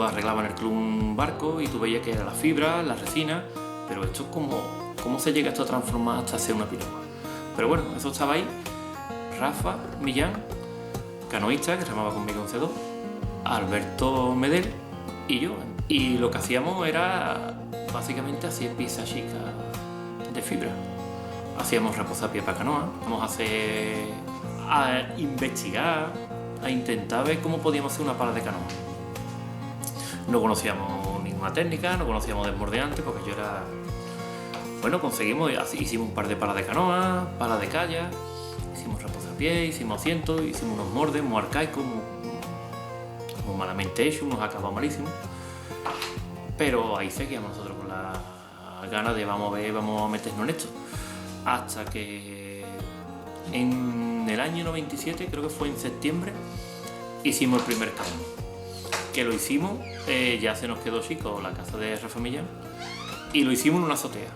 arreglaban en el club un barco y tú veías que era la fibra, la resina, pero esto es como, ¿cómo se llega esto a transformar hasta hacer una piragua? Pero bueno, eso estaba ahí, Rafa Millán, canoísta, que remaba conmigo en C2, Alberto Medel y yo. Y lo que hacíamos era básicamente hacer piezas chicas de fibra. Hacíamos reposapiés para canoa, a investigar, a intentar ver cómo podíamos hacer una pala de canoa. No conocíamos ninguna técnica, no conocíamos desmordeante, porque yo era... Bueno, hicimos un par de palas de canoa, palas de calla, hicimos reposapiés, hicimos asientos, hicimos unos moldes muy arcaicos, muy malamente hechos, unos acabados malísimos. Pero ahí seguíamos nosotros con la ganas de vamos a meternos en esto. Hasta que en el año 97, creo que fue en septiembre, hicimos el primer cano. Que lo hicimos, ya se nos quedó chico la casa de Rafa Millán, y lo hicimos en una azotea.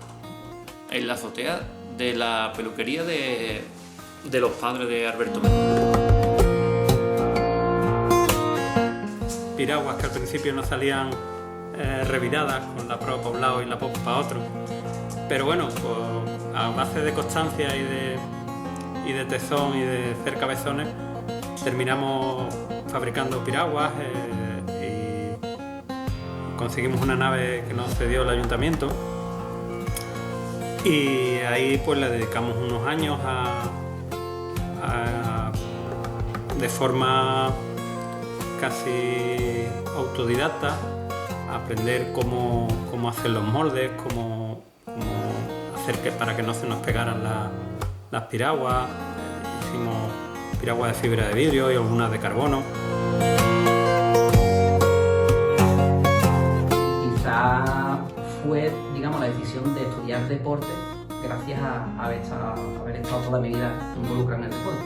En la azotea de la peluquería de los padres de Alberto Medel. Piraguas que al principio no salían reviradas con la proa para un lado y la popa para otro, pero bueno, pues, a base de constancia y de tesón y de hacer cabezones terminamos fabricando piraguas y conseguimos una nave que nos cedió el ayuntamiento, y ahí pues le dedicamos unos años de forma casi autodidacta a aprender cómo hacer los moldes, cómo hacer para que no se nos pegaran las piraguas. Hicimos piraguas de fibra de vidrio y algunas de carbono. Quizá fue, digamos, la decisión de estudiar deporte gracias a haber estado toda mi vida involucrado en el deporte.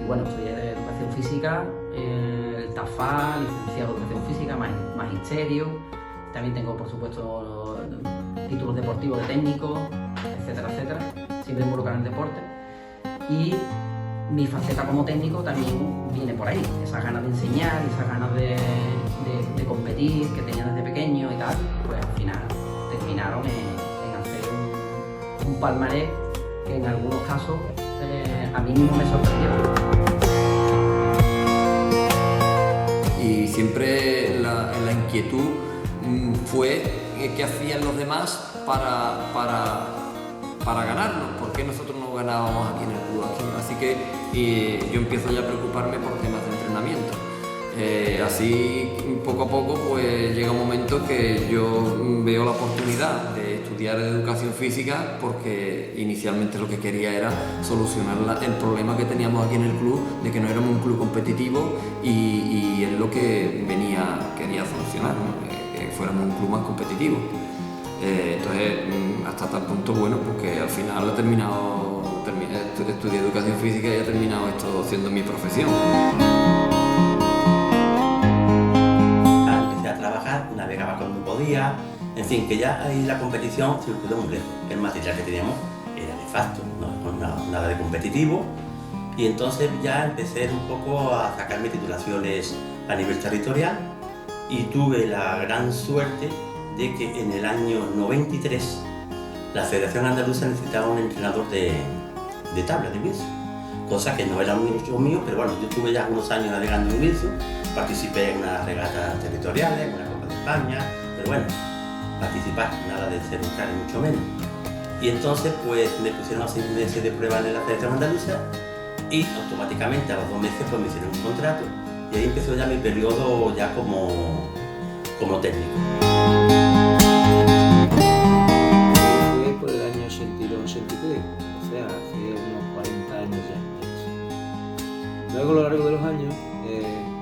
Y bueno, estudié educación física, el TAFA, licenciado en educación física, magisterio. También tengo, por supuesto, títulos deportivos de técnico, etcétera, etcétera. Siempre involucrado en el deporte. Y mi faceta como técnico también viene por ahí. Esas ganas de enseñar, esas ganas de competir que tenía desde pequeño y tal, pues al final terminaron en hacer un palmarés que en algunos casos a mí mismo me sorprendió. Y siempre la inquietud fue qué hacían los demás para ganarnos, por qué nosotros no ganábamos aquí en el club. Así que yo empiezo ya a preocuparme por temas de entrenamiento. Así poco a poco pues llega un momento que yo veo la oportunidad de estudiar educación física, porque inicialmente lo que quería era solucionar el problema que teníamos aquí en el club de que no éramos un club competitivo, y es lo que quería solucionar, ¿no? Que fuéramos un club más competitivo. Entonces hasta tal punto, bueno, porque al final estudié educación física y he terminado esto siendo mi profesión. Navegaba cuando podía, en fin, que ya ahí la competición se nos quedó muy lejos. El material que teníamos era nefasto, no nada de competitivo, y entonces ya empecé un poco a sacarme titulaciones a nivel territorial, y tuve la gran suerte de que en el año 93 la Federación Andaluza necesitaba un entrenador de tabla de windsurf, cosa que no era mucho mío, pero bueno, yo tuve ya unos años navegando en windsurf, participé en unas regatas territoriales, en una Copa de España, pero bueno, participar, nada de ser un cara, mucho menos. Y entonces pues me pusieron a 6 meses de prueba en la Federación Andaluza, y automáticamente a los 2 meses pues me hicieron un contrato, y ahí empezó ya mi periodo ya como técnico. Fue por el año 82-83, o sea, hace unos 40 años ya. Luego a lo largo de los años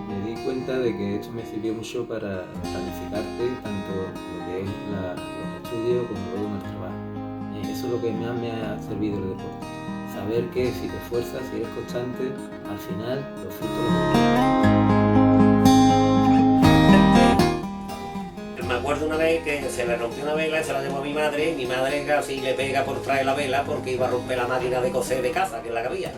me di cuenta de que esto me sirvió mucho para planificarte tanto lo que es los estudios como luego en el trabajo. Eso es lo que más me ha servido el deporte. Saber que si te esfuerzas, si eres constante, al final los frutos Me acuerdo una vez que se le rompió una vela y se la llevó a mi madre casi le pega por traer la vela porque iba a romper la máquina de coser de casa, que es la que había.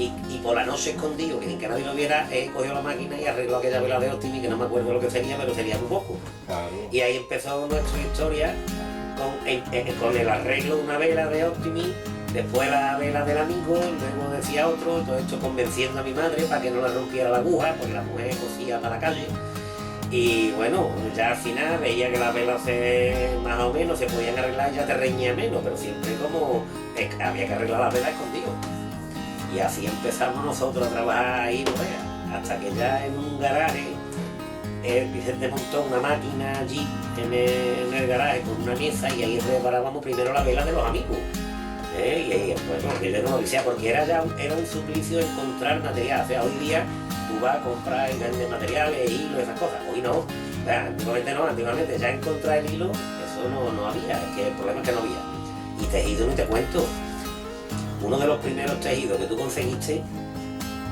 Y por la noche escondido, que sin que nadie lo viera, he cogido la máquina y arregló aquella vela de Optimi, que no me acuerdo lo que sería, pero sería muy poco. Claro. Y ahí empezó nuestra historia con el arreglo de una vela de Optimi, después la vela del amigo, luego decía otro, todo esto convenciendo a mi madre para que no le rompiera la aguja, porque la mujer cosía para la calle. Y bueno, ya al final veía que las velas más o menos se podían arreglar y ya te reñía menos, pero siempre como había que arreglar las velas escondido. Y así empezamos nosotros a trabajar ahí, no veas, hasta que ya en un garaje Vicente montó una máquina allí en el garaje con una mesa y ahí reparábamos primero la vela de los amigos. Y ahí, bueno, yo no lo decía, porque era un suplicio encontrar material. O sea, hoy día tú vas a comprar y vender materiales, hilos, esas cosas. Hoy no. O sea, antiguamente ya encontrar el hilo, eso no había. Es que el problema es que no había. Y tejido ni te cuento. Uno de los primeros tejidos que tú conseguiste,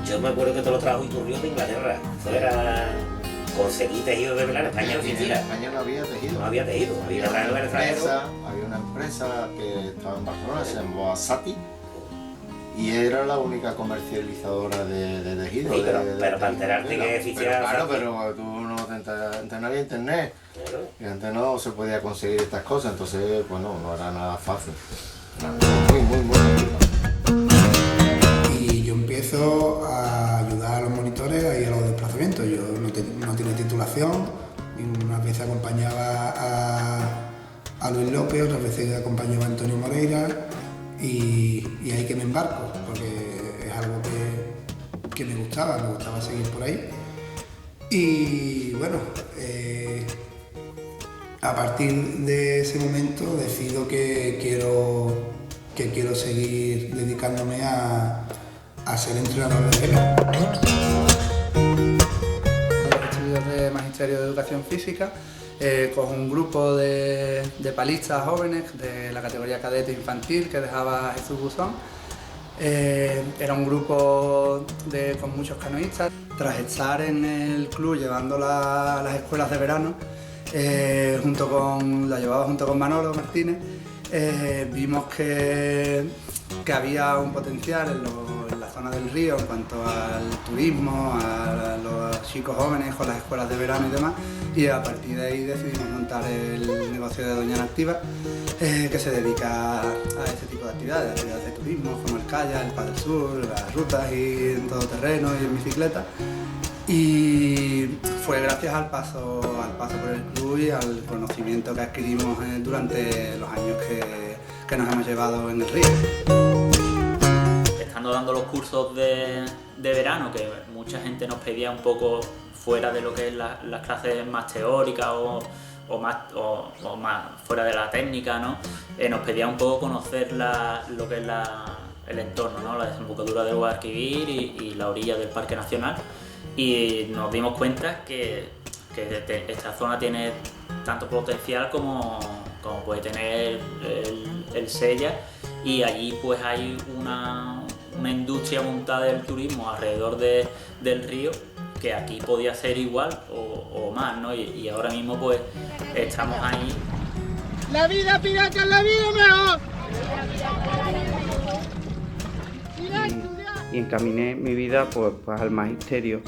yo me acuerdo que te lo trajo Iturrión de Inglaterra. Eso era conseguir tejido de vela en España, no existía. En España no había tejido. No había tejido, había que traerlo del extranjero. Había una empresa que estaba en Barcelona, se llamaba Sati, y era la única comercializadora de tejido. Sí, pero para enterarte que existía. Claro, pero tú no te había internet. Claro. Y antes no se podía conseguir estas cosas, entonces, bueno, no era nada fácil. Muy complicado. Y yo empiezo a ayudar a los monitores y a los desplazamientos. Yo no tenía titulación, y unas veces acompañaba a Luis López, otras veces acompañaba a Antonio Moreira, y ahí que me embarco, porque es algo que me gustaba seguir por ahí. Y bueno, a partir de ese momento decido que quiero seguir dedicándome a ser entrenador de vela. Estudios de Magisterio de Educación Física con un grupo de palistas jóvenes de la categoría cadete infantil que dejaba Jesús Buzón. Era un grupo con muchos canoístas. Tras estar en el club llevándola a las escuelas de verano, la llevaba junto con Manolo Martínez, vimos que había un potencial en la zona del río en cuanto al turismo, a los chicos jóvenes con las escuelas de verano y demás, y a partir de ahí decidimos montar el negocio de Doña Activa, que se dedica a este tipo de actividades de turismo, como el kayak, el paddle surf, las rutas y en todo terreno y en bicicleta. Y fue gracias al paso por el club y al conocimiento que adquirimos durante los años que nos hemos llevado en el río. Estando dando los cursos de verano, que mucha gente nos pedía un poco fuera de lo que es las clases más teóricas o más fuera de la técnica, ¿no? Nos pedía un poco conocer lo que es el entorno, ¿no? La desembocadura del Guadalquivir y la orilla del Parque Nacional. Y nos dimos cuenta que esta zona tiene tanto potencial como puede tener el Sella, y allí pues hay una industria montada del turismo alrededor del río que aquí podía ser igual o más, ¿no? Y ahora mismo pues estamos ahí. ¡La vida pirata es la vida mejor! Y encaminé mi vida pues al magisterio.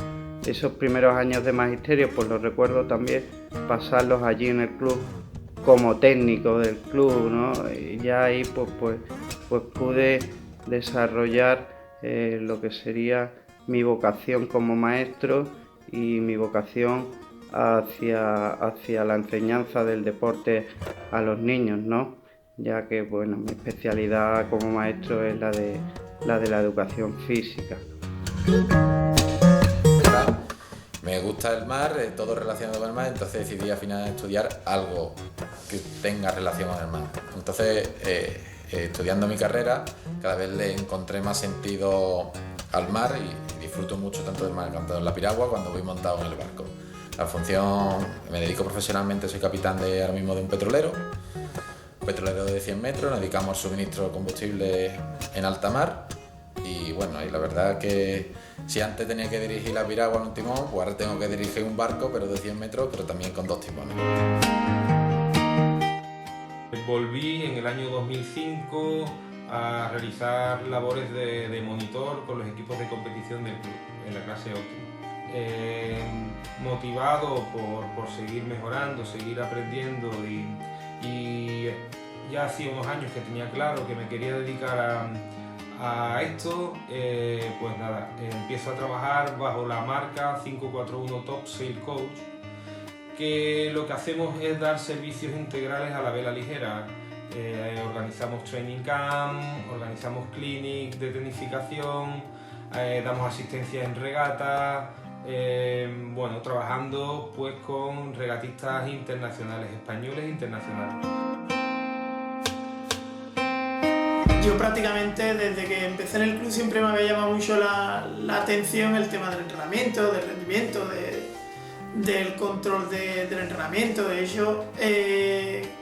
Esos primeros años de magisterio pues los recuerdo también pasarlos allí en el club como técnico del club, ¿no? Y ya ahí pues pude desarrollar lo que sería mi vocación como maestro y mi vocación hacia la enseñanza del deporte a los niños, ¿no? Ya que bueno, mi especialidad como maestro es la de la educación física. Me gusta el mar, todo relacionado con el mar, entonces decidí al final estudiar algo que tenga relación con el mar. Entonces, estudiando mi carrera, cada vez le encontré más sentido al mar y disfruto mucho tanto del mar, tanto en la piragua cuando voy montado en el barco. La función, me dedico profesionalmente, soy capitán ahora mismo de un petrolero de 100 metros, nos dedicamos al suministro de combustible en alta mar. Y bueno, y la verdad que si antes tenía que dirigir la piragua en un timón, pues ahora tengo que dirigir un barco, pero de 100 metros, pero también con 2 timones. Volví en el año 2005 a realizar labores de monitor con los equipos de competición del club en la clase óptima. Motivado por seguir mejorando, seguir aprendiendo y ya hacía unos años que tenía claro que me quería dedicar a esto, pues nada, empiezo a trabajar bajo la marca 541 Top Sail Coach, que lo que hacemos es dar servicios integrales a la vela ligera. Organizamos training camp, organizamos clinic de tecnificación, damos asistencia en regatas, bueno, trabajando pues con regatistas internacionales, españoles e internacionales. Yo prácticamente desde que empecé en el club siempre me había llamado mucho la atención el tema del entrenamiento, del rendimiento, del control del entrenamiento. De hecho,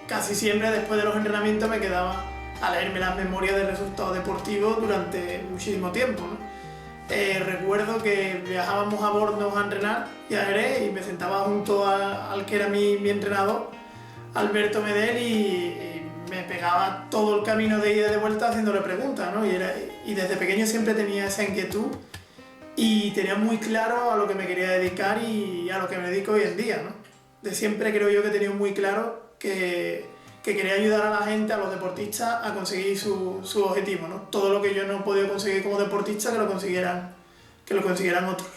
casi siempre después de los entrenamientos me quedaba a leerme las memorias de resultados deportivos durante muchísimo tiempo, ¿no? Recuerdo que viajábamos a Bordeaux a entrenar y a Jerez y me sentaba junto al que era mi entrenador, Alberto Medel, y me pegaba todo el camino de ida y de vuelta haciéndole preguntas, ¿no? Y desde pequeño siempre tenía esa inquietud y tenía muy claro a lo que me quería dedicar y a lo que me dedico hoy en día, ¿no? De siempre creo yo que he tenido muy claro que quería ayudar a la gente, a los deportistas, a conseguir su objetivo, ¿no? Todo lo que yo no he podido conseguir como deportista, que lo consiguieran otros.